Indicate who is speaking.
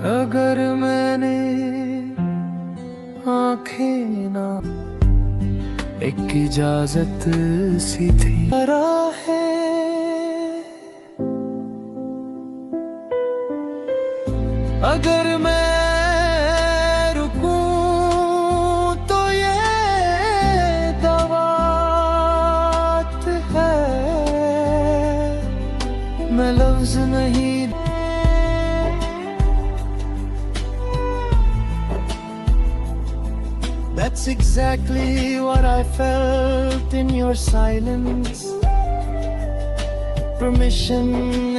Speaker 1: अगर मैंने आंखें ना, एक इजाजत सी थी है। अगर मैं रुकूं तो ये दवात है, मैं लफ्ज नहीं। That's exactly what I felt in your silence. Permission